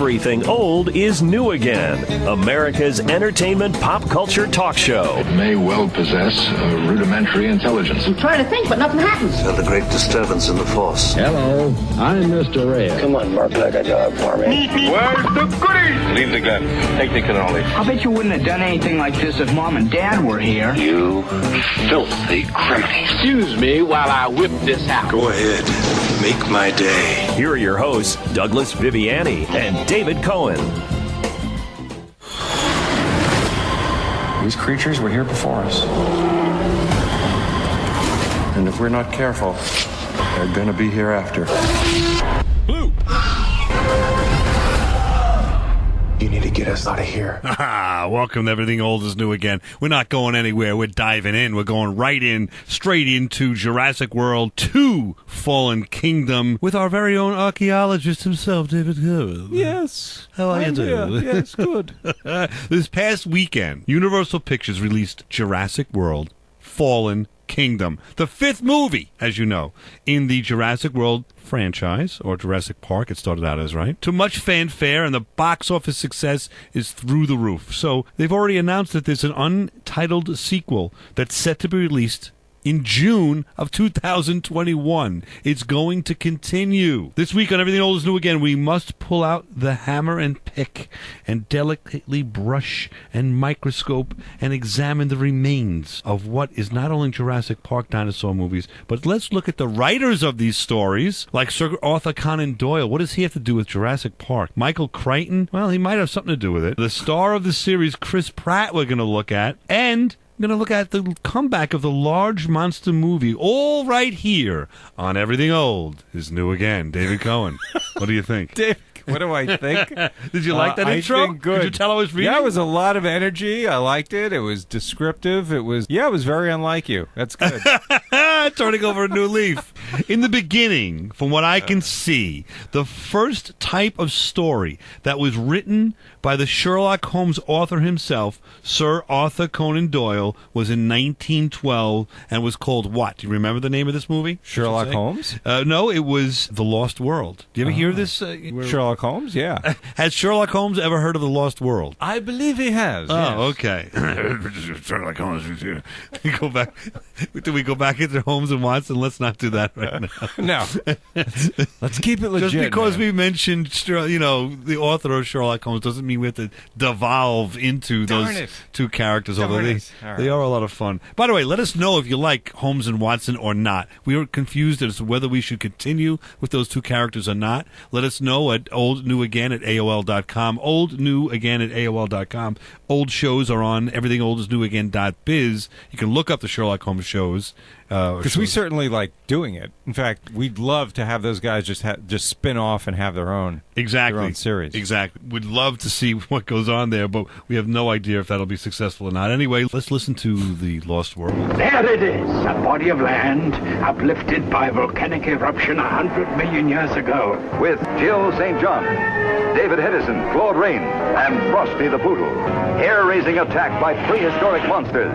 Everything old is new again. America's entertainment pop culture talk show. It may well possess a rudimentary intelligence. I'm trying to think, but nothing happens. Felt a great disturbance in the force. Hello, I'm Mr. Red. Come on, Mark, like a job for me. Where's the goodies? Leave the gun. Technique only. I bet you wouldn't have done anything like this if Mom and Dad were here. You filthy criminal. Excuse me while I whip this out. Go ahead. Make my day. Here are your hosts, Douglas Viviani and David Cohen. These creatures were here before us. And if we're not careful, they're gonna be here after. Blue! You need to get us out of here. Welcome to Everything Old is New Again. We're not going anywhere. We're diving in. We're going right in, straight into Jurassic World 2 Fallen Kingdom with our very own archaeologist himself, David Cohen. Yes. How are you doing? Yes, good. This past weekend, Universal Pictures released Jurassic World Fallen Kingdom, the fifth movie, as you know, in the Jurassic World franchise, or Jurassic Park, it started out as, right? To much fanfare, and the box office success is through the roof. So they've already announced that there's an untitled sequel that's set to be released in June of 2021. It's going to continue. This week on Everything Old is New Again, we must pull out the hammer and pick and delicately brush and microscope and examine the remains of what is not only Jurassic Park dinosaur movies, but let's look at the writers of these stories, like Sir Arthur Conan Doyle. What does he have to do with Jurassic Park? Michael Crichton? Well, he might have something to do with it. The star of the series, Chris Pratt, we're going to look at, and I'm going to look at the comeback of the large monster movie, all right here on Everything Old is New Again. David Cohen, what do you think? Dave, what do I think? Did you like that intro? I think good. Did you tell I was reading? Yeah, it was a lot of energy. I liked it. It was descriptive. It was very unlike you. That's good. Turning over a new leaf. In the beginning, from what I can see, the first type of story that was written by the Sherlock Holmes author himself, Sir Arthur Conan Doyle, was in 1912 and was called what? Do you remember the name of this movie? Sherlock Holmes? No, it was The Lost World. Do you ever hear this? Sherlock Holmes, yeah. Has Sherlock Holmes ever heard of The Lost World? I believe he has. Oh, okay. Sherlock Holmes. Do we go back into Holmes and Watson? Let's not do that right now. No. Let's keep it legit. Just because man. we mentioned, the author of Sherlock Holmes doesn't mean we have to devolve into those two characters, although they are a lot of fun. By the way, let us know if you like Holmes and Watson or not. We were confused as to whether we should continue with those two characters or not. Let us know at oldnewagain@AOL.com, oldnewagain@AOL.com. Old shows are on everythingoldisnewagain.biz. You can look up the Sherlock Holmes shows. Because we certainly like doing it. In fact, we'd love to have those guys just spin off and have their own series. Exactly. We'd love to see what goes on there, but we have no idea if that'll be successful or not. Anyway, let's listen to The Lost World. There it is, a body of land uplifted by volcanic eruption 100 million years ago. With Jill St. John, David Hedison, Claude Rains, and Frosty the Poodle. Hair-raising attack by prehistoric monsters.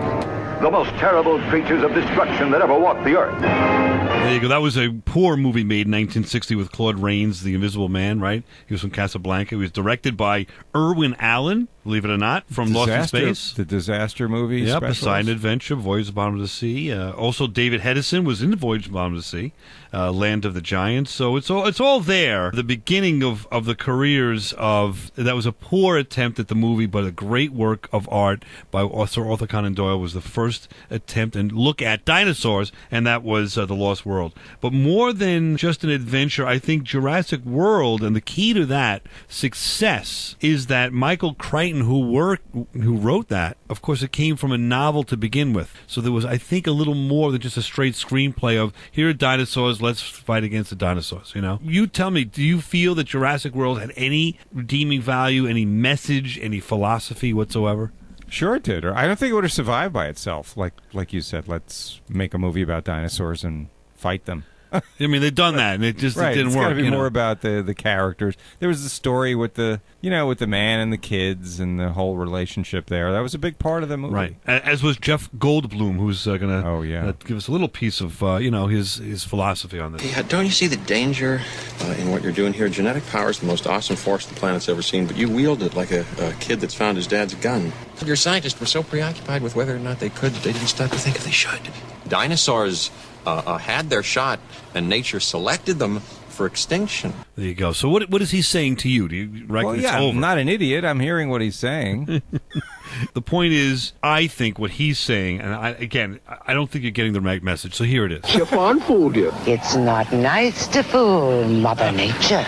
The most terrible creatures of destruction that ever walked the earth. There you go. That was a poor movie made in 1960 with Claude Rains, the Invisible Man, right? He was from Casablanca. He was directed by Irwin Allen, believe it or not, from Lost in Space. The disaster movie. Yep, Poseidon Adventure, Voyage to the Bottom of the Sea. Also, David Hedison was in Voyage to the Bottom of the Sea, Land of the Giants. So it's all there. The beginning of the careers of, that was a poor attempt at the movie, but a great work of art by Sir Arthur Conan Doyle. Was the first attempt and look at dinosaurs, and that was The Lost World. But more than just an adventure, I think Jurassic World, and the key to that success is that Michael Crichton, who wrote that, of course, it came from a novel to begin with. So there was, I think, a little more than just a straight screenplay of, here are dinosaurs, let's fight against the dinosaurs, You tell me, do you feel that Jurassic World had any redeeming value, any message, any philosophy whatsoever? Sure it did. Or I don't think it would have survived by itself. Like you said, let's make a movie about dinosaurs and fight them. I mean, they've done that, and it just it didn't it's work. It's got to be more about the characters. There was the story with the man and the kids and the whole relationship there. That was a big part of the movie. Right. As was Jeff Goldblum, who's going to give us a little piece of his philosophy on this. Yeah, don't you see the danger in what you're doing here? Genetic power is the most awesome force the planet's ever seen, but you wield it like a kid that's found his dad's gun. Your scientists were so preoccupied with whether or not they could that they didn't stop to think if they should. Dinosaurs had their shot, and nature selected them for extinction. There you go. So what is he saying to you? Do you reckon it's over? I'm not an idiot. I'm hearing what he's saying. The point is, I think what he's saying, and I don't think you're getting the right message, so here it is. Japan fooled you. It's not nice to fool Mother Nature.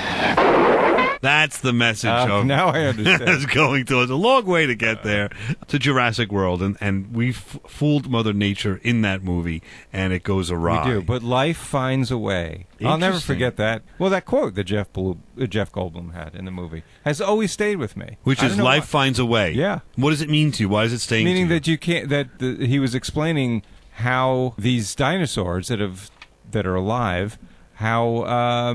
That's the message of now I understand. It's going to. It's a long way to get there to Jurassic World, and we fooled Mother Nature in that movie, and it goes awry. We do, but life finds a way. I'll never forget that. Well, that quote that Jeff Goldblum had in the movie has always stayed with me. Which is life finds a way. Yeah. What does it mean to you? Why is it staying? Meaning to you? that you can't. He was explaining how these dinosaurs that are alive. How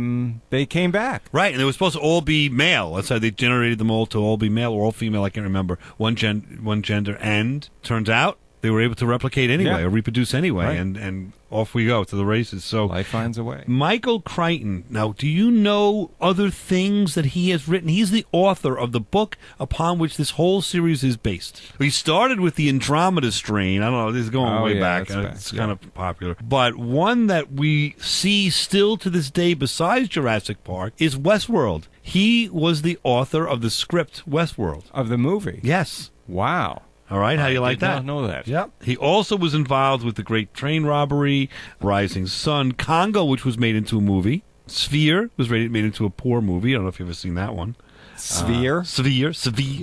they came back. Right, and they were supposed to all be male. That's how they generated them all to all be male or all female. I can't remember. One gender. And turns out they were able to replicate anyway or reproduce anyway. Right. And off we go to the races. So life finds a way. Michael Crichton. Now, do you know other things that he has written? He's the author of the book upon which this whole series is based. He started with the Andromeda strain. I don't know. This is going way back. It's kind of popular. But one that we see still to this day besides Jurassic Park is Westworld. He was the author of the script Westworld. Of the movie? Yes. Wow. All right, how do you like that? I did not know that. Yep. He also was involved with the Great Train Robbery, Rising Sun, Congo, which was made into a movie. Sphere was made into a poor movie. I don't know if you've ever seen that one. Sphere? Sphere.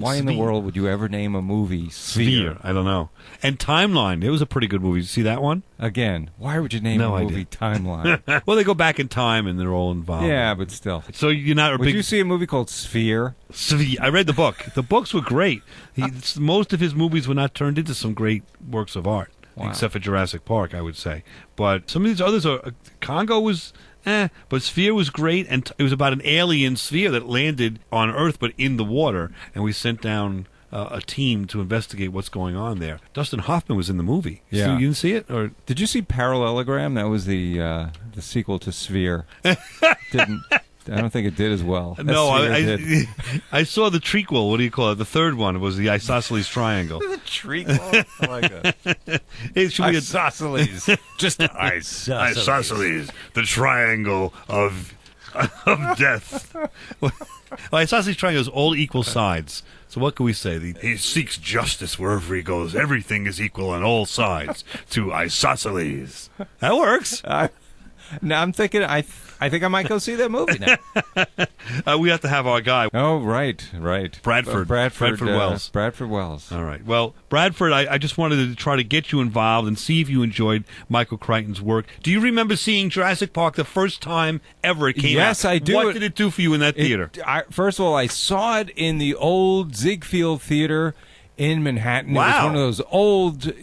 Why in the world would you ever name a movie Sphere? I don't know. And Timeline. It was a pretty good movie. Did you see that one? Again, why would you name a movie Timeline? Well, they go back in time and they're all involved. Yeah, but still. So you're not a Would you see a movie called Sphere? Sphere. I read the book. The books were great. Most of his movies were not turned into some great works of art, except for Jurassic Park, I would say. But some of these others are... Congo was... but Sphere was great, and it was about an alien sphere that landed on Earth but in the water, and we sent down a team to investigate what's going on there. Dustin Hoffman was in the movie. Yeah. You didn't see it? Or did you see Parallelogram? That was the sequel to Sphere. I don't think it did as well. No, I saw the trequel. What do you call it? The third one was the Isosceles Triangle. The trequel? I like that. It should be Isosceles. Just Isosceles. Isosceles, the triangle of death. Well, Isosceles Triangle is all equal sides. So what can we say? He seeks justice wherever he goes. Everything is equal on all sides to Isosceles. That works. Now I'm thinking, I think I might go see that movie now. We have to have our guy. Oh, right. Bradford Wells. Bradford Wells. All right. Well, Bradford, I just wanted to try to get you involved and see if you enjoyed Michael Crichton's work. Do you remember seeing Jurassic Park the first time ever it came out? Yes, I do. What did it do for you in that theater? First of all, I saw it in the old Ziegfeld Theater in Manhattan. Wow. It was one of those old,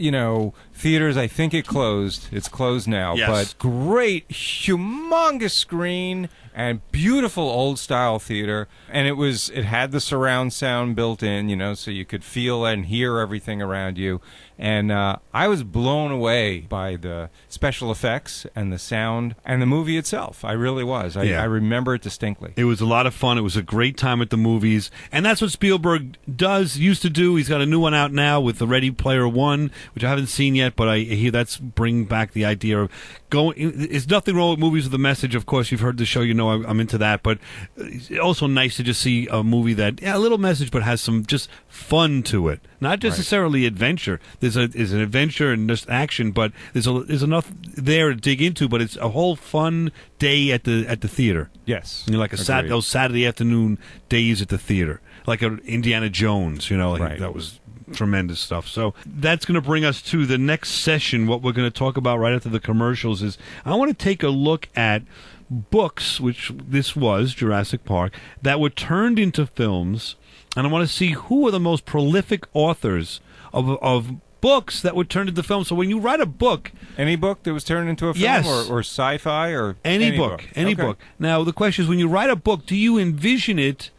theaters. I think it closed. It's closed now. Yes. But great, humongous screen and beautiful old-style theater. And it had the surround sound built in, so you could feel and hear everything around you. And I was blown away by the special effects and the sound and the movie itself. I really was. I remember it distinctly. It was a lot of fun. It was a great time at the movies. And that's what Spielberg used to do. He's got a new one out now with the Ready Player One, which I haven't seen yet, but I hear that's bringing back the idea of going. There's nothing wrong with movies with a message. Of course, you've heard the show. I'm into that. But it's also nice to just see a movie that, a little message, but has some just fun to it. Not necessarily adventure. There's an adventure and just action, but there's enough there to dig into. But it's a whole fun day at the theater. Yes, like those Saturday afternoon days at the theater, like Indiana Jones. That was tremendous stuff. So that's going to bring us to the next session. What we're going to talk about right after the commercials is I want to take a look at books, which this was Jurassic Park, that were turned into films. And I want to see who are the most prolific authors of books that were turned into films. So when you write a book... Any book that was turned into a film? Yes. Or sci-fi? Or any book. Any book. Now, the question is, when you write a book, do you envision it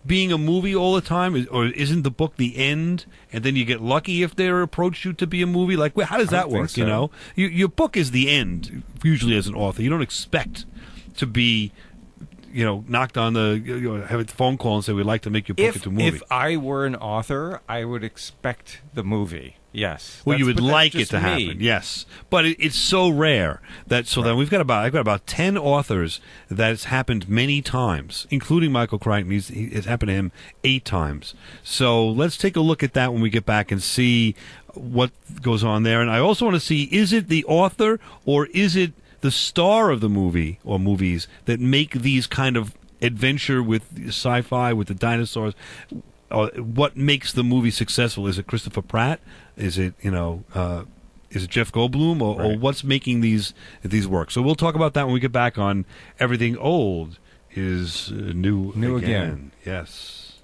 being a movie all the time? Or isn't the book the end, and then you get lucky if they approach you to be a movie? Like, how does that work, you know? Your book is the end, usually as an author. You don't expect to be... knocked on have a phone call and say, we'd like to make your book into a movie. If I were an author, I would expect the movie. Yes. Well, you would like it to happen. Yes. But it's so rare that, then I've got about 10 authors that it's happened many times, including Michael Crichton. It's happened to him 8 times. So let's take a look at that when we get back and see what goes on there. And I also want to see, is it the author or is it the star of the movie or movies that make these kind of adventure with sci-fi, with the dinosaurs? What makes the movie successful? Is it Christopher Pratt? Is it is it Jeff Goldblum? Or what's making these work? So we'll talk about that when we get back on Everything Old is New Again. Yes.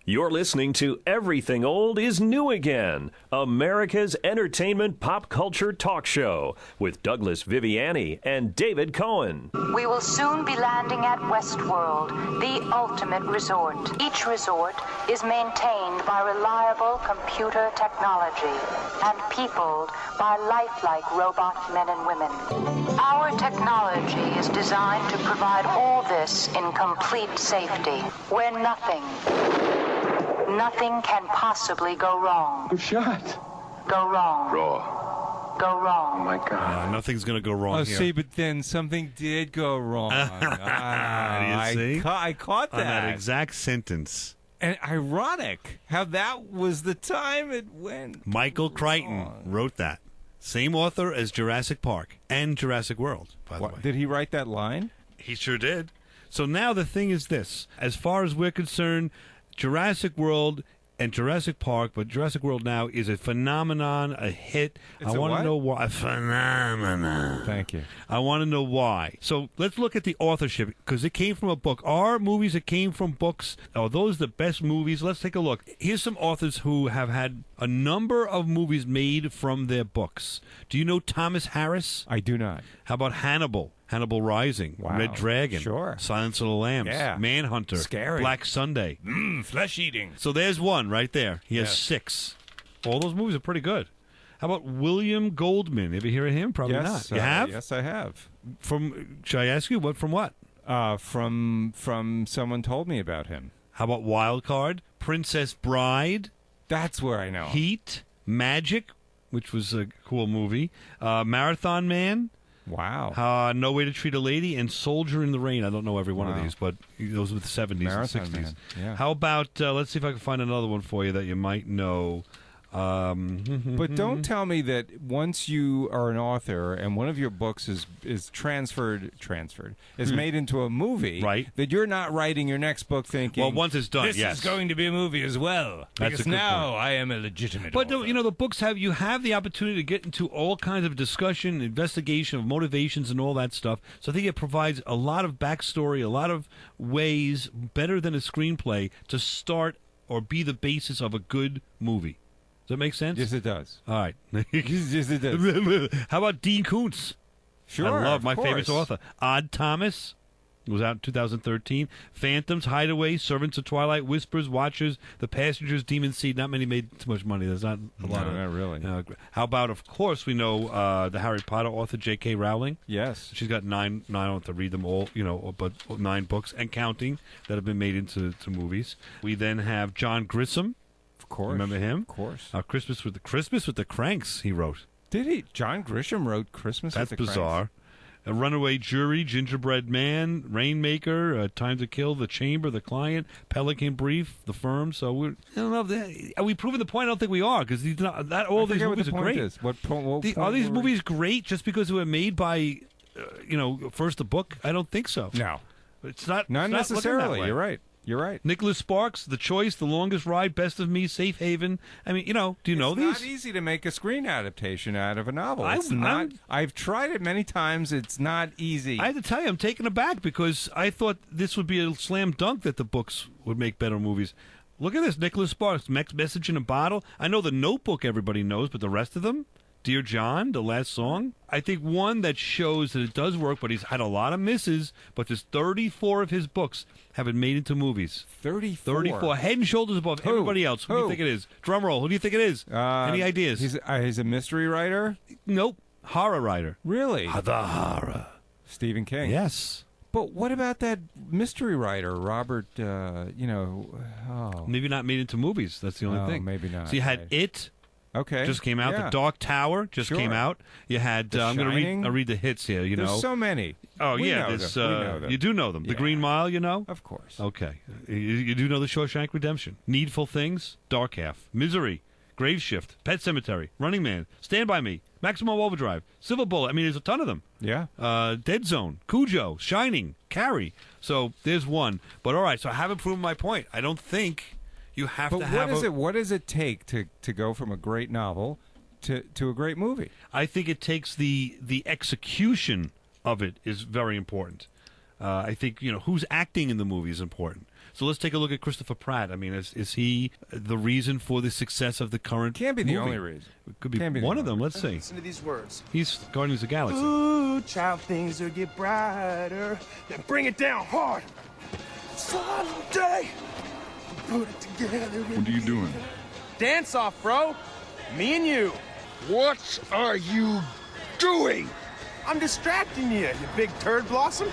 You're listening to Everything Old is New Again, America's entertainment pop culture talk show with Douglas Viviani and David Cohen. We will soon be landing at Westworld, the ultimate resort. Each resort is maintained by reliable computer technology and peopled by lifelike robot men and women. Our technology is designed to provide all this in complete safety, where nothing can possibly go wrong. I'm shot. Go wrong. Raw. Go wrong. Oh, my God. Nothing's going to go wrong here. See, but then something did go wrong. You see? I caught that. On that exact sentence. And ironic how that was the time it went. Michael Crichton wrote that. Same author as Jurassic Park and Jurassic World, by the way. Did he write that line? He sure did. So now the thing is this. As far as we're concerned, Jurassic World and Jurassic Park, but Jurassic World now is a phenomenon, a hit. I want to know why. A phenomenon. Thank you. I want to know why. So let's look at the authorship, because it came from a book. Are movies that came from books, are those the best movies? Let's take a look. Here's some authors who have had a number of movies made from their books. Do you know Thomas Harris? I do not. How about Hannibal? Hannibal Rising, wow. Red Dragon, sure. Silence of the Lambs, yeah. Manhunter, Scary. Black Sunday. Flesh eating. So there's one right there. He has 6. All those movies are pretty good. How about William Goldman? Ever hear of him? Probably not. You have? Yes, I have. Should I ask you from what? From someone told me about him. How about Wild Card, Princess Bride? That's where I know. Heat, Magic, which was a cool movie. Marathon Man. Wow. No Way to Treat a Lady and Soldier in the Rain. I don't know every one of these, but those were the 70s Marathon and 60s. Man. Yeah. How about, let's see if I can find another one for you that you might know. But don't tell me that once you are an author and one of your books is transferred, is made into a movie, right? That you're not writing your next book thinking, well, once it's done, this is going to be a movie as well. That's because a good now point. I am a legitimate But author. the books have the opportunity to get into all kinds of discussion, investigation of motivations and all that stuff. So I think it provides a lot of backstory, a lot of ways better than a screenplay to start or be the basis of a good movie. Does that make sense? Yes, it does. All right. Yes, it does. How about Dean Koontz? Sure, I love my course. favorite author. Odd Thomas was out in 2013. Phantoms, Hideaway, Servants of Twilight, Whispers, Watchers, The Passengers, Demon Seed. Not many made too much money. There's not a lot of. Not really. How about, of course, we know the Harry Potter author J.K. Rowling. Yes. She's got nine. I don't have to read them all, but 9 books and counting that have been made into movies. We then have John Grisham. Of course. Remember him? Of course. Christmas with the Cranks, he wrote. Did he? John Grisham wrote Christmas with the Cranks? That's bizarre. A Runaway Jury, Gingerbread Man, Rainmaker, Time to Kill, The Chamber, The Client, Pelican Brief, The Firm. So I don't know. Are we proving the point? I don't think we are, because all these movies are great. Are these movies great just because they were made by, first a book? I don't think so. No. It's not. Not necessarily. You're right. You're right. Nicholas Sparks, The Choice, The Longest Ride, Best of Me, Safe Haven. I mean, do you know these? It's not easy to make a screen adaptation out of a novel. I've tried it many times. It's not easy. I have to tell you, I'm taken aback because I thought this would be a slam dunk that the books would make better movies. Look at this, Nicholas Sparks, Message in a Bottle. I know The Notebook everybody knows, but the rest of them? Dear John, the last song. I think one that shows that it does work, but he's had a lot of misses, but there's 34 of his books have been made into movies. 34. Head and shoulders above everybody else. Who do you think it is? Drum roll. Who do you think it is? Any ideas? He's a mystery writer? Nope. Horror writer. Really? The horror. Stephen King. Yes. But what about that mystery writer, Robert, Maybe not made into movies. That's the only thing. Maybe not. So you had It. Okay. Just came out. Yeah. The Dark Tower just came out. You had. I'm going to read the hits here. There's so many. Oh, we yeah. know them. You do know them. The Green Mile, you know? Of course. Okay. You do know The Shawshank Redemption. Needful Things, Dark Half, Misery, Grave Shift, Pet Cemetery, Running Man, Stand By Me, Maximum Overdrive, Silver Bullet. I mean, there's a ton of them. Yeah. Dead Zone, Cujo, Shining, Carrie. So there's one. But all right, so I haven't proven my point. I don't think you have to have what does it take to go from a great novel to a great movie? I think it takes the execution of it is very important. I think who's acting in the movie is important. So let's take a look at Christopher Pratt. I mean, is he the reason for the success of the current? Can't be the movie? only reason. It could be one of them. Let's see. Listen to these words. He's Guardians of the Galaxy. Ooh, child, things will get brighter. Then bring it down hard. Someday, put it together. What are you doing? Dance off, bro. Me and you. What are you doing? I'm distracting you big turd blossom.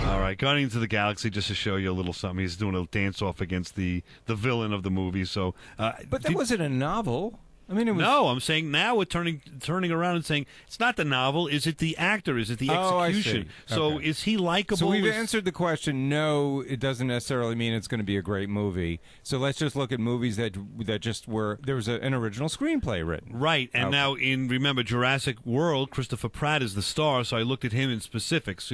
All right, Guardians of the Galaxy, just to show you a little something. He's doing a dance-off against the villain of the movie. So, but that wasn't a novel. I mean, it was... No, I'm saying now we're turning around and saying it's not the novel. Is it the actor? Is it the execution? I see. So Okay. is he likable? So we've answered the question. No, it doesn't necessarily mean it's going to be a great movie. So let's just look at movies that just were there was an original screenplay written. Right, and now remember Jurassic World, Christopher Pratt is the star, so I looked at him in specifics,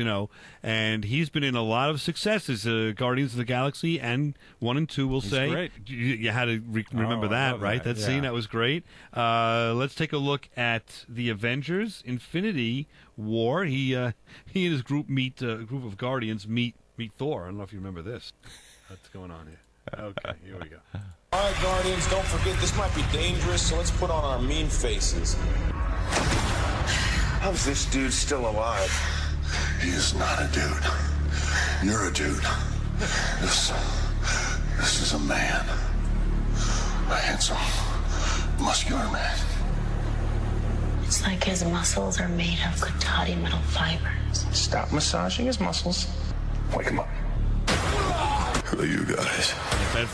and he's been in a lot of successes, Guardians of the Galaxy and 1 and 2, we'll say. Great. You had to remember that, right? That scene, that was great. Let's take a look at the Avengers: Infinity War. He and his group meet a group of Guardians meet Thor. I don't know if you remember this. What's going on here? Okay, here we go. All right, Guardians, don't forget this might be dangerous, so let's put on our mean faces. How's this dude still alive? He is not a dude. You're a dude. This is a man. A handsome, muscular man. It's like his muscles are made of Katati metal fibers. Stop massaging his muscles. Wake him up. Who are you guys?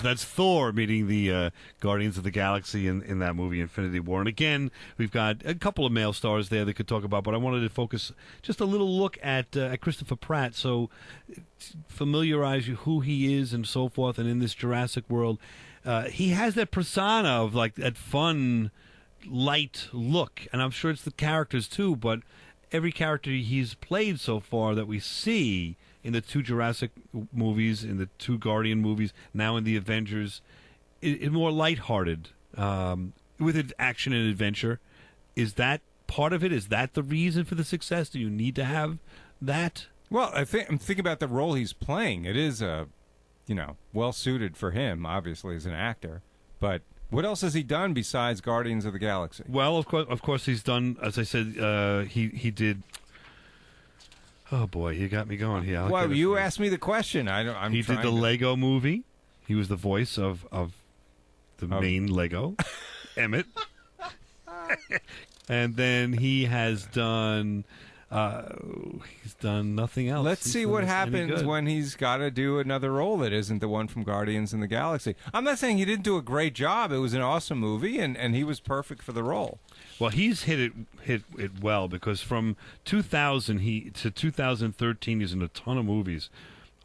That's Thor meeting the Guardians of the Galaxy in that movie, Infinity War. And again, we've got a couple of male stars there that could talk about, but I wanted to focus just a little look at Christopher Pratt, so familiarize you who he is and so forth. And in this Jurassic World, he has that persona of like that fun, light look, and I'm sure it's the characters too, but every character he's played so far that we see in the 2 Jurassic movies, in the 2 Guardian movies, now in the Avengers, is more lighthearted, with action and adventure. Is that part of it? Is that the reason for the success? Do you need to have that? Well, I'm thinking about the role he's playing. It is well suited for him, obviously, as an actor. But what else has he done besides Guardians of the Galaxy? Well, of course, he's done. As I said, he did. Oh boy, you got me going here. Well, you asked me the question. He did the Lego movie. He was the voice of the main Lego, Emmett. And then he has done. He's done nothing else. Let's see what happens when he's got to do another role that isn't the one from Guardians in the Galaxy. I'm not saying he didn't do a great job. It was an awesome movie, and he was perfect for the role. Well, he's hit it well, because from 2000 to 2013, he's in a ton of movies.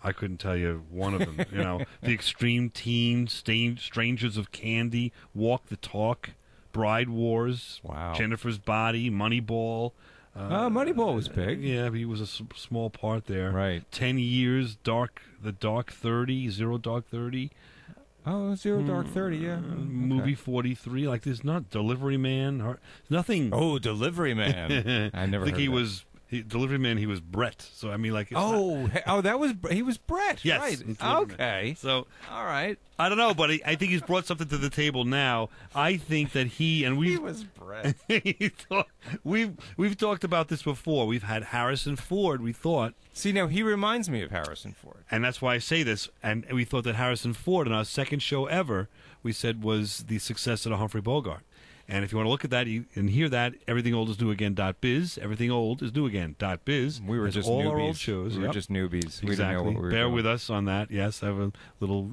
I couldn't tell you one of them. The Extreme Teen, Strangers of Candy, Walk the Talk, Bride Wars, wow, Jennifer's Body, Moneyball. Moneyball was big. Yeah, he was a small part there. Right. 10 Years, The Dark 30, Zero Dark 30. Oh, Zero Dark 30, yeah. Movie 43. Like, there's not Delivery Man. Nothing. Oh, Delivery Man. I never think heard he that. was... Delivery Man, he was Brett. So, I mean, like... It's he was Brett. Yes. Right. Okay. So... All right. I don't know, but I think he's brought something to the table now. I think that he was Brett. We've talked about this before. We've had Harrison Ford, we thought. See, now he reminds me of Harrison Ford. And that's why I say this. And we thought that Harrison Ford, in our second show ever, we said was the successor to Humphrey Bogart. And if you want to look at that and hear that, everythingoldisnewagain.biz, everythingoldisnewagain.biz. We were just all newbies. our old shows. We were just newbies. Exactly. We didn't know what we were Bear doing. with us on that. Yes, I have a little...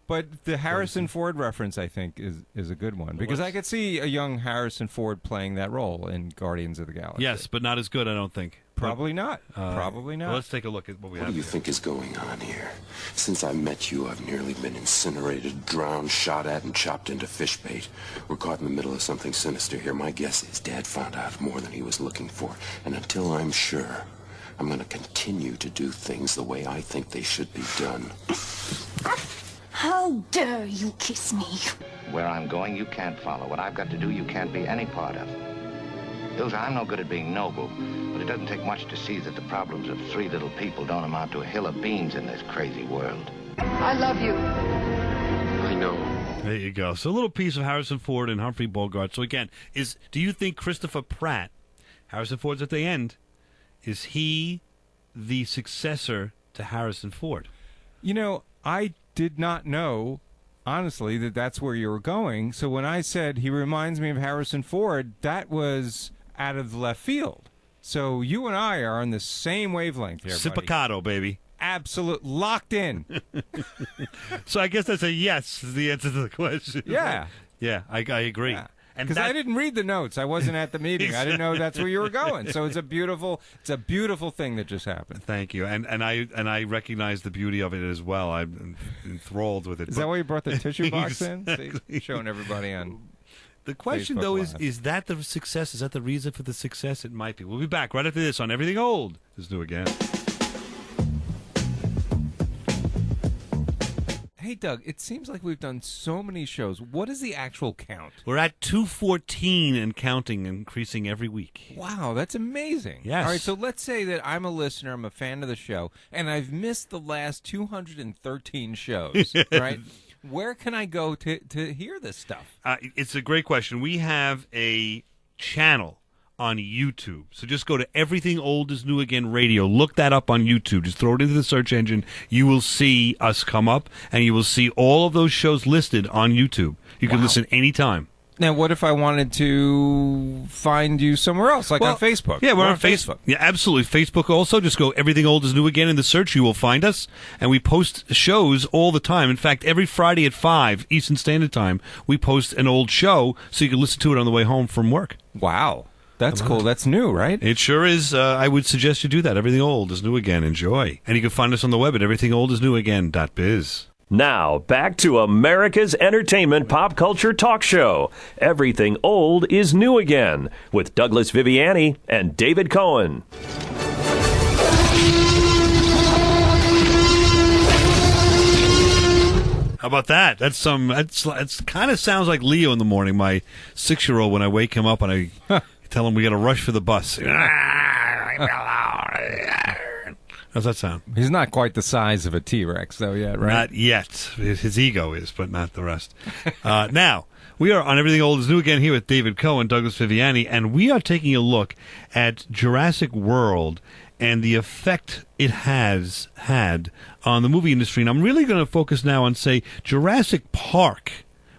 but the Harrison Ford reference, I think, is a good one. Because I could see a young Harrison Ford playing that role in Guardians of the Galaxy. Yes, but not as good, I don't think. Probably not. Probably not. Well, let's take a look at what we have. What do you think is going on here? Since I met you, I've nearly been incinerated, drowned, shot at, and chopped into fish bait. We're caught in the middle of something sinister here. My guess is Dad found out more than he was looking for. And until I'm sure, I'm going to continue to do things the way I think they should be done. How dare you kiss me? Where I'm going, you can't follow. What I've got to do, you can't be any part of. Ilsa, I'm no good at being noble, but it doesn't take much to see that the problems of three little people don't amount to a hill of beans in this crazy world. I love you. I know. There you go. So a little piece of Harrison Ford and Humphrey Bogart. So again, do you think Christopher Pratt, Harrison Ford's at the end, is he the successor to Harrison Ford? You know, I did not know, honestly, that that's where you were going. So when I said he reminds me of Harrison Ford, that was out of left field. So you and I are on the same wavelength here, buddy. Sipicato, baby. Absolute locked in. So I guess that's a yes is the answer to the question. Yeah. Yeah, I agree. Yeah. Because I didn't read the notes. I wasn't at the meeting. Exactly. I didn't know that's where you were going. So it's a beautiful thing that just happened. Thank you. And I recognize the beauty of it as well. I'm enthralled with it. Is that why you brought the tissue box Exactly. in? See, showing everybody on the question, Facebook though, Live. is that the success? Is that the reason for the success? It might be. We'll be back right after this on Everything Old is New Again. Hey, Doug, it seems like we've done so many shows. What is the actual count? We're at 214 and counting, increasing every week. Wow, that's amazing. Yes. All right, so let's say that I'm a listener, I'm a fan of the show, and I've missed the last 213 shows, right? Where can I go to hear this stuff? It's a great question. We have a channel on YouTube. So just go to Everything Old is New Again Radio. Look that up on YouTube. Just throw it into the search engine. You will see us come up, and you will see all of those shows listed on YouTube. You can listen anytime. Now, what if I wanted to find you somewhere else, like on Facebook? Yeah, we're on Facebook. Yeah, absolutely. Facebook also. Just go Everything Old is New Again in the search. You will find us. And we post shows all the time. In fact, every Friday at 5 Eastern Standard Time, we post an old show so you can listen to it on the way home from work. Wow. That's cool. That's new, right? It sure is. I would suggest you do that. Everything Old is New Again. Enjoy. And you can find us on the web at everythingoldisnewagain.biz. Now, back to America's entertainment pop culture talk show. Everything Old is New Again with Douglas Viviani and David Cohen. How about that? That's kind of sounds like Leo in the morning, my 6-year-old, when I wake him up and I tell him we got to rush for the bus. How's that sound? He's not quite the size of a T-Rex, though, yet, right? Not yet. His ego is, but not the rest. Now, we are on Everything Old is New Again here with David Cohen, Douglas Viviani, and we are taking a look at Jurassic World and the effect it has had on the movie industry. And I'm really going to focus now on, say, Jurassic Park,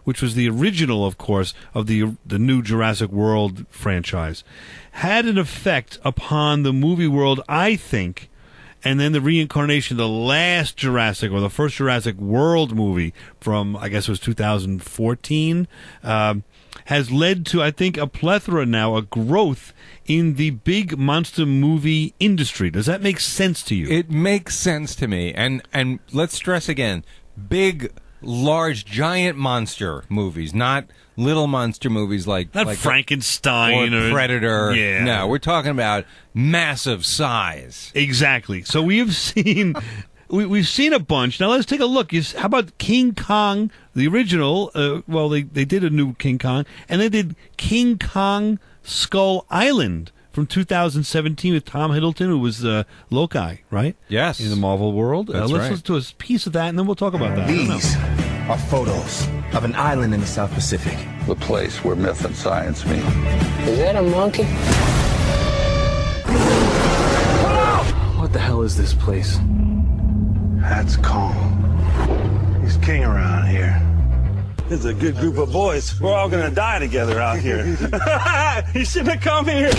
which was the original, of course, of the new Jurassic World franchise, had an effect upon the movie world, I think. And then the reincarnation, the last Jurassic, or the first Jurassic World movie from, I guess it was 2014, has led to, I think, a plethora now, a growth in the big monster movie industry. Does that make sense to you? It makes sense to me. And let's stress again, big large, giant monster movies, not little monster movies like Frankenstein or Predator. Yeah. No, we're talking about massive size. Exactly. So we've seen we've seen a bunch. Now let's take a look. How about King Kong, the original? They did a new King Kong, and they did King Kong Skull Island from 2017 with Tom Hiddleston, who was Loki, right? Yes. In the Marvel world. That's let's right. listen to a piece of that, and then we'll talk about that. These are photos of an island in the South Pacific. The place where myth and science meet. Is that a monkey? What the hell is this place? That's Kong. He's king around here. This is a good group of boys. We're all gonna die together out here. You shouldn't have come here.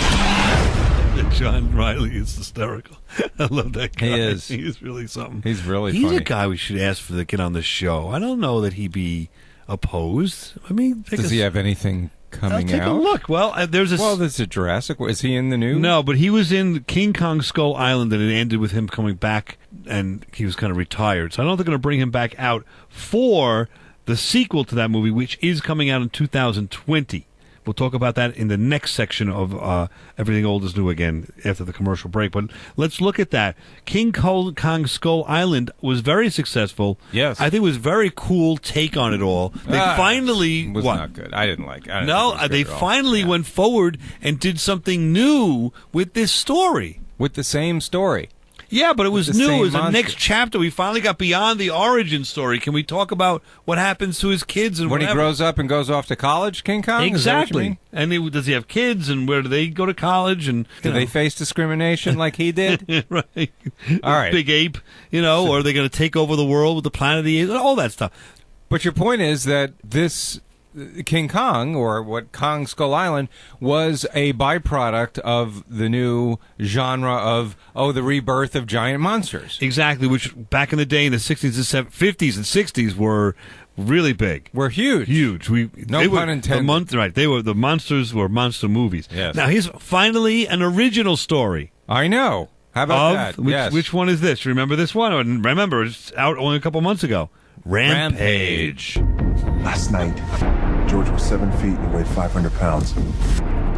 John Riley is hysterical. I love that guy. He is. He's really something. He's really He's funny. a guy we should ask for to get on the show. I don't know that he'd be opposed. I mean, Does he have anything coming take out? a look. Well, there's a Jurassic. Is he in the new? No, but he was in King Kong Skull Island, and it ended with him coming back, and he was kind of retired. So I don't think they're going to bring him back out for the sequel to that movie, which is coming out in 2020. We'll talk about that in the next section of Everything Old is New Again after the commercial break. But let's look at that. King Kong Skull Island was very successful. Yes. I think it was a very cool take on it all. They finally... was what? not good. I didn't like it. No, they finally went forward and did something new with this story. With the same story. Yeah, but it was the new. same It was the monster. next chapter. We finally got beyond the origin story. Can we talk about what happens to his kids and When whatever? he grows up and goes off to college, King Kong? Is that what you mean? Exactly. And does he have kids? And where do they go to college? And Do they face discrimination like he did? right? All right. Big ape, or are they going to take over the world with the Planet of the Apes? All that stuff. But your point is that this King Kong, or what Kong Skull Island, was a byproduct of the new genre of, the rebirth of giant monsters. Exactly, which back in the day in the 60s and 50s and 60s were really big. Were huge. Huge. No pun intended. The monsters were monster movies. Yes. Now, here's finally an original story. I know. How about that? Which one is this? Remember this one? Remember, it's out only a couple months ago. Rampage. Last night, George was 7 feet and he weighed 500 pounds.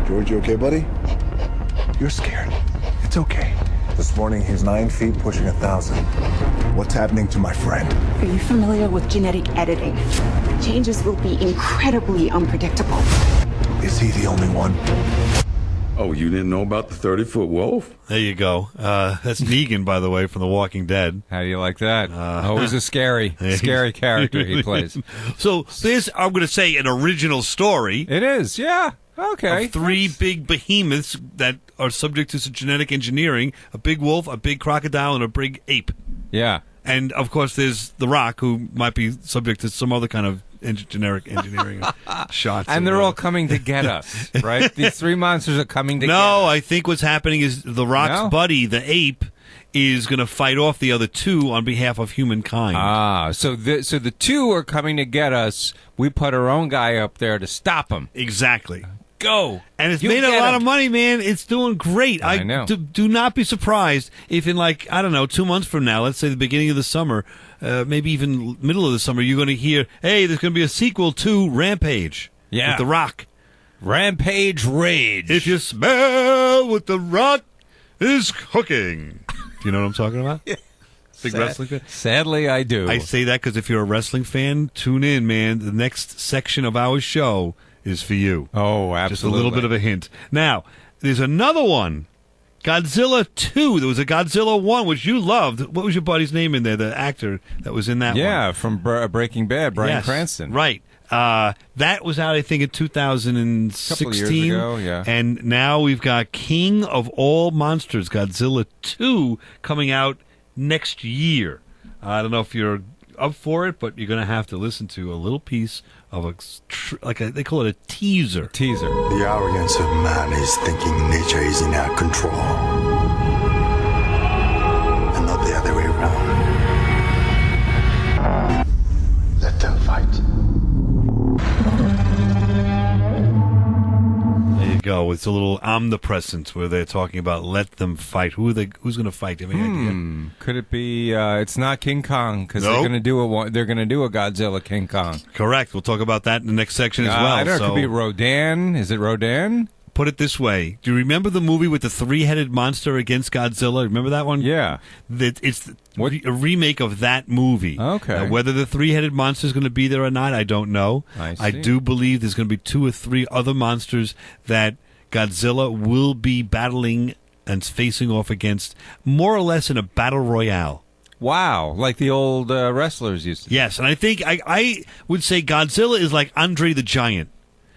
George, you okay, buddy? You're scared. It's okay. This morning, he's 9 feet, pushing 1,000. What's happening to my friend? Are you familiar with genetic editing? Changes will be incredibly unpredictable. Is he the only one? Oh, you didn't know about the 30-foot wolf? There you go. That's Negan, by the way, from The Walking Dead. How do you like that? Always a scary character he plays. So this, I'm going to say, an original story. It is, yeah. Okay. Of three big behemoths that are subject to some genetic engineering: a big wolf, a big crocodile, and a big ape. Yeah. And, of course, there's The Rock, who might be subject to some other kind of generic engineering shots. And they're all coming to get us, right? These three monsters are coming to get us. No, I think what's happening is The Rock's buddy, the ape, is going to fight off the other two on behalf of humankind. So the two are coming to get us. We put our own guy up there to stop them. Exactly. Go. And it's made a lot of money, man. It's doing great. I know. Do not be surprised if in 2 months from now, let's say the beginning of the summer, maybe even middle of the summer, you're going to hear, hey, there's going to be a sequel to Rampage. Yeah. With The Rock. Rampage Rage. If you smell what The Rock is cooking. Do you know what I'm talking about? Yeah. Big wrestling fan? Sadly, I do. I say that because if you're a wrestling fan, tune in, man. The next section of our show is for you. Oh, absolutely. Just a little bit of a hint. Now, there's another one. Godzilla 2. There was a Godzilla 1, which you loved. What was your buddy's name in there, the actor that was in that one? Yeah, from Breaking Bad, Bryan Cranston. Right. That was out, I think, in 2016. A couple years ago, yeah. And now we've got King of All Monsters, Godzilla 2, coming out next year. I don't know if you're up for it, but you're going to have to listen to a little piece of they call it a teaser. Teaser. The arrogance of man is thinking nature is in our control. And not the other way around. Let them fight. There you go. It's a little omnipresent where they're talking about let them fight. Who's going to fight? Do you have any idea? Could it be? It's not King Kong because Nope. they're going to do a Godzilla King Kong. Correct. We'll talk about that in the next section as well. I don't know. So It could be Rodan. Is it Rodan? put it this way: do you remember the movie with the three-headed monster against Godzilla? Remember that one? Yeah. It's a remake of that movie. Okay. Now, whether the three-headed monster is going to be there or not, I don't know. I see. do believe there's going to be 2 or 3 other monsters that Godzilla will be battling and facing off against, more or less in a battle royale. Wow, like the old wrestlers used to. Yes, and I think I would say Godzilla is like Andre the Giant.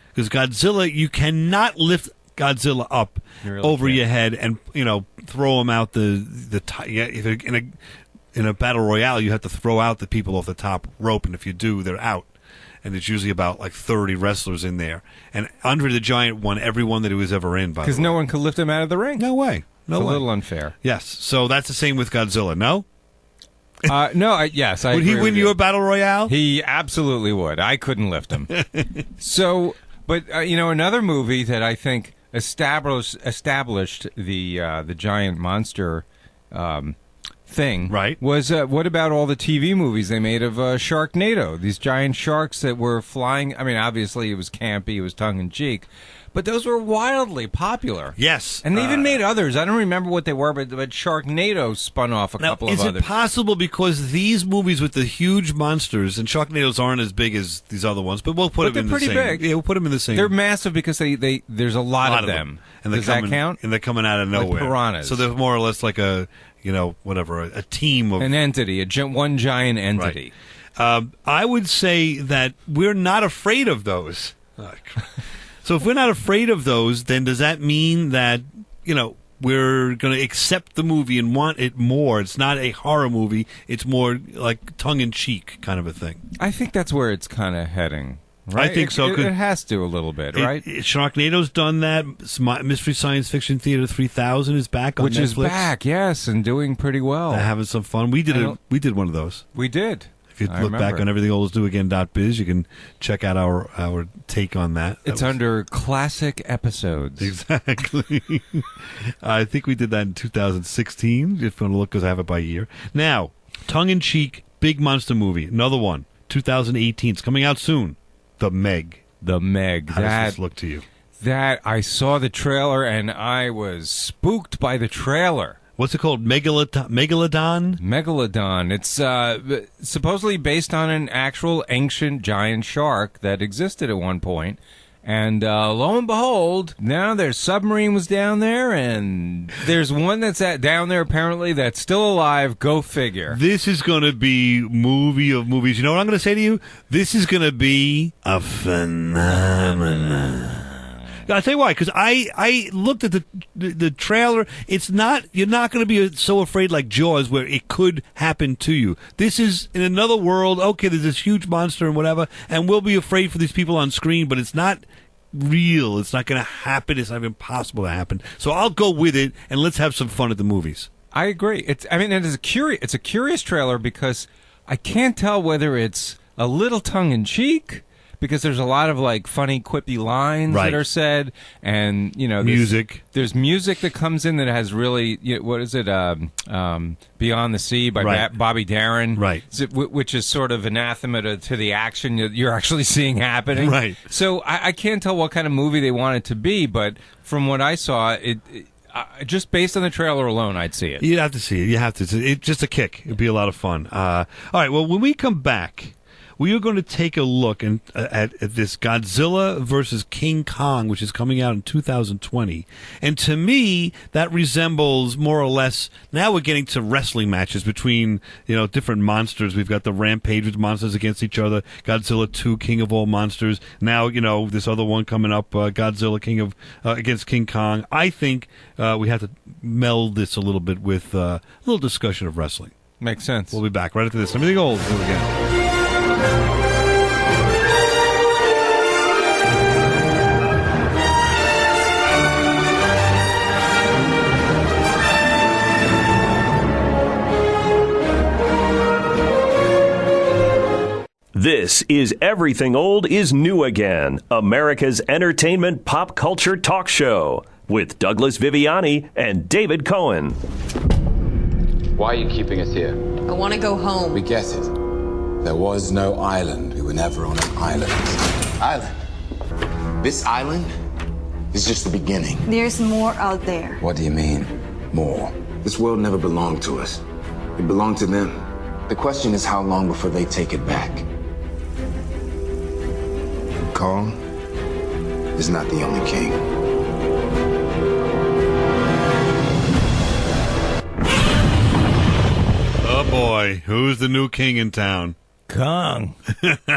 Because Godzilla, you cannot lift Godzilla up over your head and throw him out if in a battle royale, you have to throw out the people off the top rope, and if you do, they're out. And it's usually about like 30 wrestlers in there. And Andre the Giant won every one that he was ever in. Because no one could lift him out of the ring. No way. No it's way. A little unfair. Yes. So that's the same with Godzilla. No. No, yes. I would he agree win with you a battle royale? He absolutely would. I couldn't lift him. But another movie that I think established the giant monster thing, right? Was what about all the TV movies they made of Sharknado? These giant sharks that were flying. I mean, obviously it was campy, it was tongue in cheek. But those were wildly popular. Yes. And they even made others. I don't remember what they were, but Sharknado spun off a couple of others. Is it possible because these movies with the huge monsters, and Sharknadoes aren't as big as these other ones, but we'll put them in the same. They're pretty big. Yeah, we'll put them in the same. They're massive because there's a lot of them. And Does that count? And they're coming out of nowhere. Like piranhas. So they're more or less like a team of... An entity, one giant entity. Right. I would say that we're not afraid of those. So if we're not afraid of those, then does that mean that, we're going to accept the movie and want it more? It's not a horror movie. It's more like tongue-in-cheek kind of a thing. I think that's where it's kind of heading. Right? I think so. It has to a little bit, right? Sharknado's done that. Mystery Science Fiction Theater 3000 is back on Netflix. Which is back, yes, and doing pretty well. Having some fun. We did one of those. We did. If you look back on everythingoldsdoagain.biz, you can check out our take on that. It's under classic episodes. Exactly. I think we did that in 2016, if you want to look, because I have it by year. Now, tongue-in-cheek, big monster movie. Another one, 2018. It's coming out soon. The Meg. The Meg. How does this look to you? That, I saw the trailer, and I was spooked by the trailer. What's it called? Megalodon? Megalodon. It's supposedly based on an actual ancient giant shark that existed at one point. And lo and behold, now their submarine was down there, and there's one that's down there apparently that's still alive. Go figure. This is going to be movie of movies. You know what I'm going to say to you? This is going to be a phenomenon. I'll tell you why, because I looked at the trailer. It's not, you're not going to be so afraid like Jaws where it could happen to you. This is in another world. Okay, there's this huge monster and whatever, and we'll be afraid for these people on screen, but it's not real. It's not going to happen. It's not even possible to happen. So I'll go with it, and let's have some fun at the movies. I agree. It's a curious trailer because I can't tell whether it's a little tongue in cheek, because there's a lot of like funny, quippy lines that are said, and music. There's music that comes in that has really what is it? Beyond the Sea by Bobby Darin, right? Which is sort of anathema to the action you're actually seeing happening, right? So I can't tell what kind of movie they want it to be, but from what I saw, just based on the trailer alone, I'd see it. You'd have to see it. You have to. It's just a kick. It'd be a lot of fun. All right. Well, when we come back, we are going to take a look at this Godzilla versus King Kong, which is coming out in 2020. And to me, that resembles more or less, now we're getting to wrestling matches between, different monsters. We've got the Rampage with monsters against each other, Godzilla 2, King of all monsters. Now, this other one coming up, Godzilla against King Kong. I think we have to meld this a little bit with a little discussion of wrestling. Makes sense. We'll be back right after this. Everything old. Do it again. This is Everything Old is New Again, America's entertainment pop culture talk show with Douglas Viviani and David Cohen. Why are you keeping us here? I want to go home. We get it. There was no island. We were never on an island. Island? This island is just the beginning. There's more out there. What do you mean, more? This world never belonged to us. It belonged to them. The question is how long before they take it back. Kong is not the only king. Oh boy, who's the new king in town? Kong.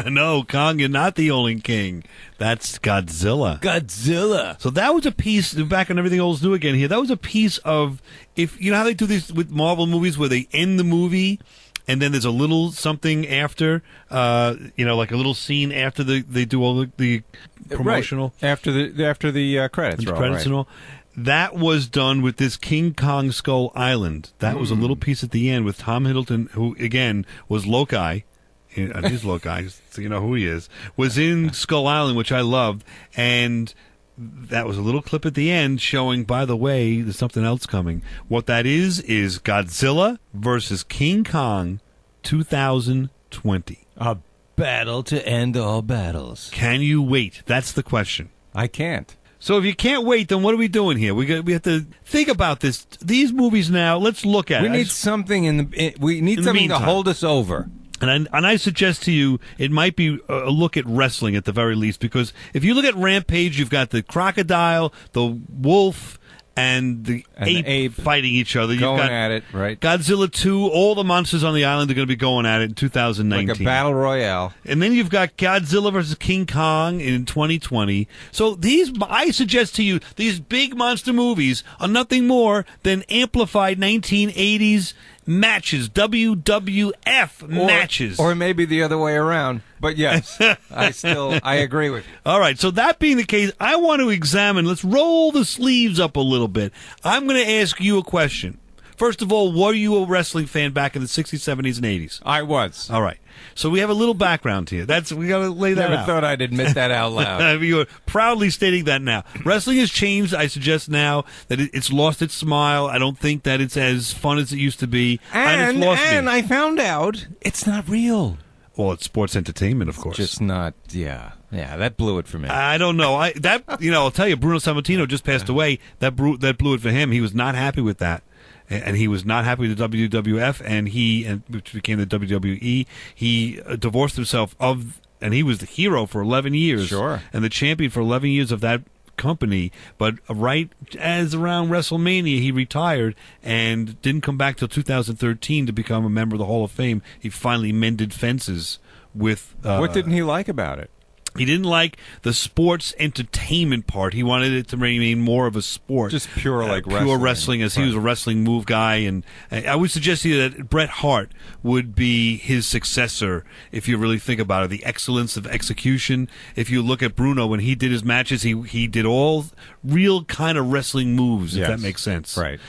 No, Kong, you're not the only king. That's Godzilla. Godzilla. So that was a piece, back on Everything Old is New Again here, that was a piece of, if you know how they do this with Marvel movies where they end the movie and then there's a little something after, like a little scene after they do all the promotional. Right. After the credits. Credits and all. That was done with this King Kong Skull Island. That was a little piece at the end with Tom Hiddleston, who, again, was Loki. He's Loki, so you know who he is. Was in Skull Island, which I loved. And that was a little clip at the end showing, by the way, there's something else coming. What that is Godzilla versus King Kong 2020. A battle to end all battles. Can you wait? That's the question. I can't. So if you can't wait, then what are we doing here? We have to think about this. These movies now. Let's look at it. We need something to hold us over. And I suggest to you it might be a look at wrestling at the very least, because if you look at Rampage, you've got the crocodile, the wolf, and the ape fighting each other. Going You've got at it, right? Godzilla 2, all the monsters on the island are going to be going at it in 2019. Like a battle royale. And then you've got Godzilla versus King Kong in 2020. So I suggest to you, these big monster movies are nothing more than amplified 1980s matches, WWF matches. Or maybe the other way around. But yes, I agree with you. All right, so that being the case, I want to examine, let's roll the sleeves up a little bit. I'm going to ask you a question. First of all, were you a wrestling fan back in the 60s, 70s, and 80s? I was. All right. So we have a little background here. We got to lay that out. Never thought I'd admit that out loud. You're proudly stating that now. Wrestling has changed. I suggest now that it's lost its smile. I don't think that it's as fun as it used to be. And I found out it's not real. Well, it's sports entertainment, of course. Just not, yeah, that blew it for me. I don't know. I'll tell you, Bruno Sammartino just passed away. That blew it for him. He was not happy with that. And he was not happy with the WWF, which became the WWE. He divorced himself and he was the hero for 11 years. Sure. And the champion for 11 years of that company. But right as around WrestleMania, he retired and didn't come back till 2013 to become a member of the Hall of Fame. He finally mended fences with... what didn't he like about it? He didn't like the sports entertainment part. He wanted it to remain more of a sport. Just pure wrestling. Pure wrestling, as he was a wrestling move guy. And I would suggest to you that Bret Hart would be his successor if you really think about it. The excellence of execution. If you look at Bruno, when he did his matches, he did all real kind of wrestling moves, if that makes sense. Right.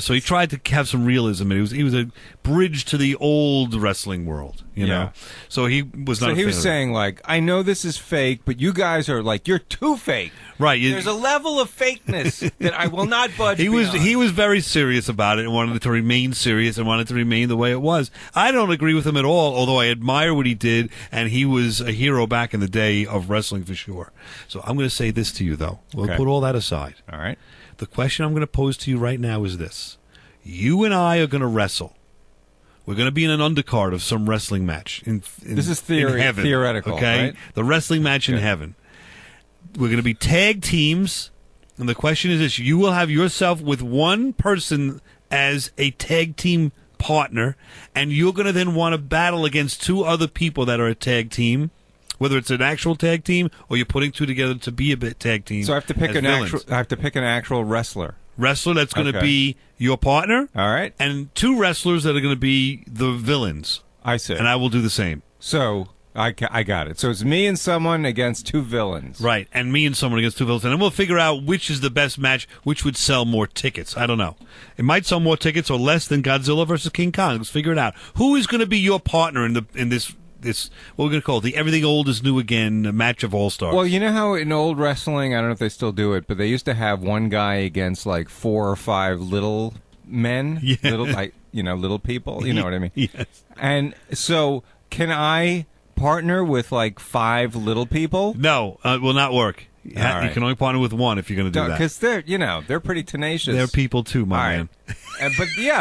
So he tried to have some realism. And he was a bridge to the old wrestling world. You know? So he was not. So he was saying, like, I know this is fake, but you guys are like, you're too fake. Right. There's a level of fakeness that I will not budge. He was very serious about it and wanted it to remain serious and wanted it to remain the way it was. I don't agree with him at all, although I admire what he did, and he was a hero back in the day of wrestling for sure. So I'm going to say this to you, though. We'll put all that aside. All right. The question I'm going to pose to you right now is this. You and I are going to wrestle. We're going to be in an undercard of some wrestling match. This is in heaven, theoretical, okay? right? The wrestling match in heaven. We're going to be tag teams, and the question is this. You will have yourself with one person as a tag team partner, and you're going to then want to battle against two other people that are a tag team, whether it's an actual tag team or you're putting two together to be a tag team. So I have to pick an actual wrestler. Wrestler that's going to be your partner. All right. And two wrestlers that are going to be the villains. I see. And I will do the same. So I got it. So it's me and someone against two villains. Right. And me and someone against two villains. And then we'll figure out which is the best match, which would sell more tickets. I don't know. It might sell more tickets or less than Godzilla versus King Kong. Let's figure it out. Who is going to be your partner in this this, what we're going to call it, the Everything Old is New Again match of all-stars. Well, you know how in old wrestling, I don't know if they still do it, but they used to have one guy against like 4 or 5 little men, little little people. You know what I mean? Yes. And so, can I partner with like 5 little people? No, it will not work. All right. You can only partner with one if you're going to do that. Because they're pretty tenacious. They're people too, my man.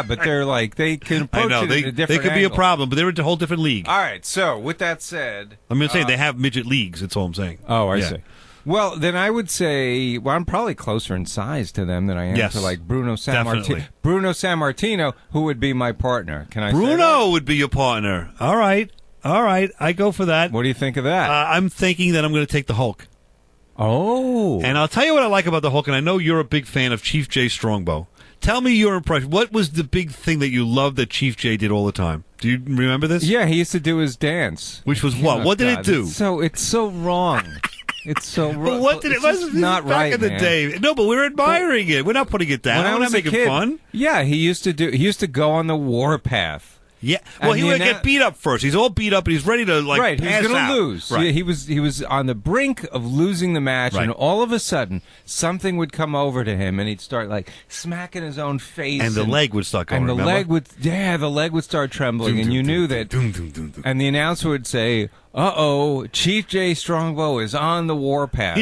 But they're like, they can approach it at a different They could be a angle. problem, but they're in a whole different league. All right, so with that said... I'm going to say they have midget leagues, that's all I'm saying. Oh, I Yeah. see. Well, then I would say, I'm probably closer in size to them than I am Yes, to like Bruno definitely. Sammartino, who would be my partner. Can I say that? Bruno would be your partner. All right. I go for that. What do you think of that? I'm thinking that I'm going to take the Hulk. Oh. And I'll tell you what I like about the Hulk, and I know you're a big fan of Chief J. Strongbow. Tell me your impression. What was the big thing that you loved that Chief J did all the time? Do you remember this? Yeah, he used to do his dance. Which was what? Oh, What did God, it do? It's so wrong. It's so wrong. But what did it? It's just not back right, in the man. day. No, but we're admiring it. We're not putting it down. When I We're was not a making kid, fun. Yeah, he used to go on the warpath. Yeah. Well, And he would get beat up first. He's all beat up, and he's ready to right, pass he was out. going to lose. Right. He was on the brink of losing the match, Right. and all of a sudden, something would come over to him, and he'd start like smacking his own face, And the leg would start going. and the remember? leg would start trembling, and you knew that. And the announcer would say, "Uh-oh, Chief J. Strongbow is on the warpath,"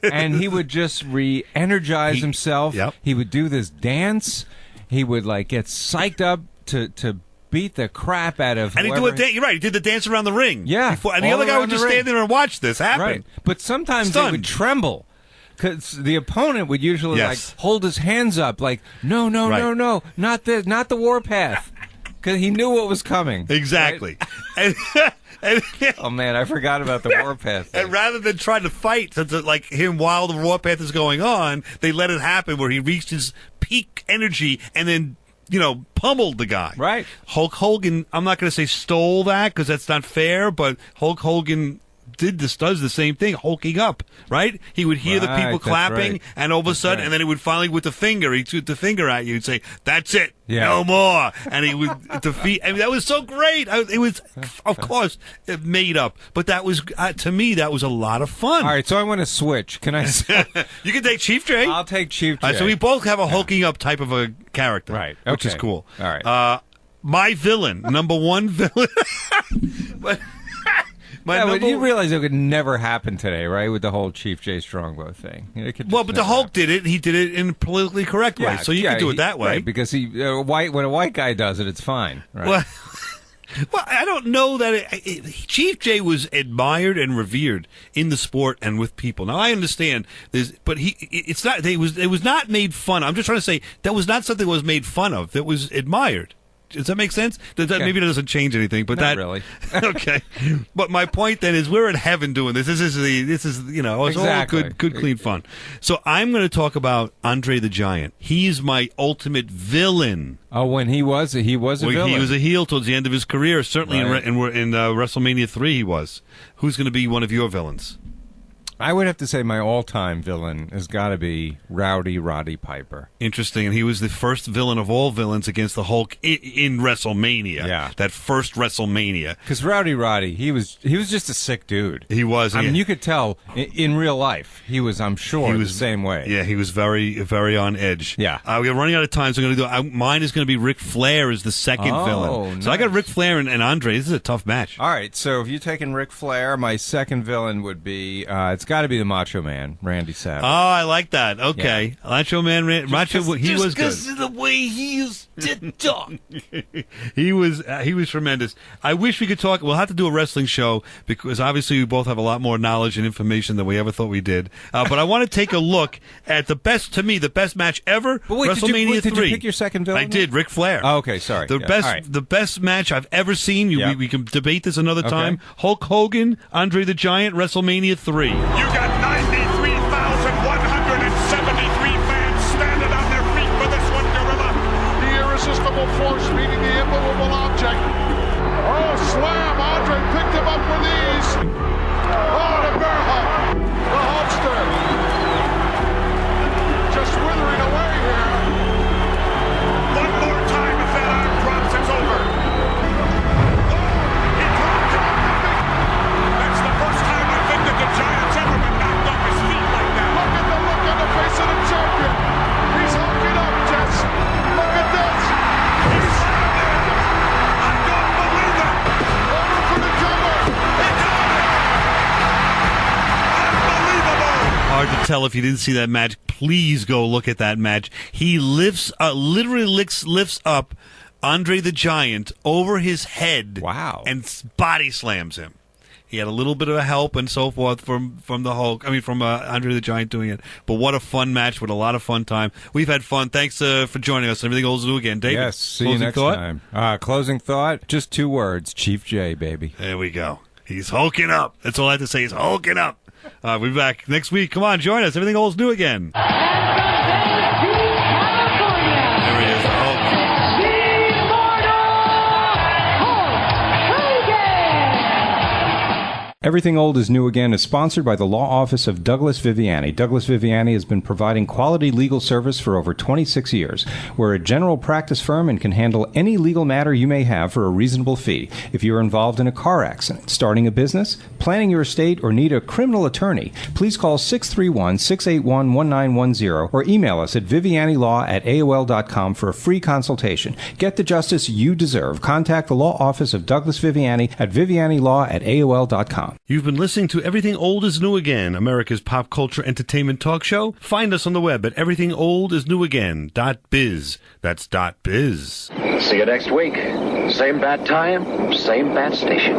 and he would just re-energize himself. Yep. He would do this dance. He would like get psyched up to beat the crap out of And he'd do whoever- a dance. You're right. He did the dance around the ring. Yeah, And the all other guy around would the just ring. stand there and watch this happen. Right. But sometimes they would tremble because the opponent would usually Yes. like hold his hands up, like no, Right. not the warpath, because he knew what was coming. Exactly. Oh man, I forgot about the warpath. And rather than trying to fight, like him while the warpath is going on, they let it happen where he reached his peak energy and then, pummeled the guy. Right. Hulk Hogan, I'm not going to say stole that because that's not fair, but Hulk Hogan does the same thing, hulking up, right? He would hear the Right, people that's clapping, right. and all of a sudden, right. and then he would finally, with the finger, he'd shoot the finger at you and say, "That's it, Yeah. no more." And he would defeat. I mean, that was so great. It was, of course, made up, but that was to me that was a lot of fun. All right, so I want to switch. Can I? You can take Chief J. I'll take Chief J. All right, so we both have a hulking up type of a character, Right, Which is okay. cool. All right. My villain, number one villain. But you realize it could never happen today, right? With the whole Chief J. Strongbow thing. It could Well, just but the never Hulk did it. He did it in a politically correct way, so you can do it that way. Right, because when a white guy does it, it's fine. Right? Well, I don't know that Chief J was admired and revered in the sport and with people. Now I understand this, but it's not. It was not made fun of. I'm just trying to say that was not something that was made fun of. That was admired. Does that make sense? Maybe that doesn't change anything, but Not really. Okay. But my point then is we're in heaven doing this. This is it's Exactly. all good, clean fun. So I'm going to talk about Andre the Giant. He's my ultimate villain. Oh, when he was a villain. He was a heel towards the end of his career. Certainly Right. in WrestleMania 3 he was. Who's going to be one of your villains? I would have to say my all-time villain has got to be Rowdy Roddy Piper. Interesting. And he was the first villain of all villains against the Hulk in WrestleMania. Yeah. That first WrestleMania. Because Rowdy Roddy, he was just a sick dude. He was. I mean, you could tell in real life he was. I'm sure the same way. Yeah, he was very, very on edge. Yeah. We're running out of time, so I'm going to go. Mine is going to be Ric Flair as the second villain. So I got Ric Flair and Andre. This is a tough match. All right, so if you're taking Ric Flair, my second villain would be, it's got to be the Macho Man, Randy Savage. Oh, I like that. Okay. Yeah. Macho Man, he was good. Just of the way he used to talk. He was tremendous. I wish we could talk. We'll have to do a wrestling show because obviously we both have a lot more knowledge and information than we ever thought we did. But I want to take a look at the best match ever, but wait, WrestleMania 3. Did you pick your second villain? I did, Ric Flair. Oh, okay, sorry. The best match I've ever seen. We can debate this another time. Okay. Hulk Hogan, Andre the Giant, WrestleMania 3. You got 93,173 fans standing on their feet for this one, Gorilla. The irresistible force meeting the immovable object. Oh, slam! Andre picked him up with ease. Oh, the bear hug. The Hulkster. Just withering away here. One more time, if that arm drops, it's over. Oh, he dropped him. tell if you didn't see that match. Please go look at that match. He literally lifts up Andre the Giant over his head. Wow. And body slams him. He had a little bit of help and so forth from the Hulk. I mean, from Andre the Giant doing it. But what a fun match with a lot of fun time. We've had fun. Thanks for joining us. Everything Old is New again. David, yes, see you next time. Closing thought, just 2 words. Chief J, baby. There we go. He's hulking up. That's all I have to say. He's hulking up. We'll be back next week. Come on, join us. Everything Old is New again. There he is, the Hulk. Everything Old is New Again is sponsored by the Law Office of Douglas Viviani. Douglas Viviani has been providing quality legal service for over 26 years. We're a general practice firm and can handle any legal matter you may have for a reasonable fee. If you're involved in a car accident, starting a business, planning your estate, or need a criminal attorney, please call 631-681-1910 or email us at vivianilaw@aol.com for a free consultation. Get the justice you deserve. Contact the Law Office of Douglas Viviani at vivianilaw@aol.com. You've been listening to Everything Old is New Again, America's pop culture entertainment talk show. Find us on the web at everythingoldisnewagain.biz. That's .biz. See you next week. Same bat time, same bat station.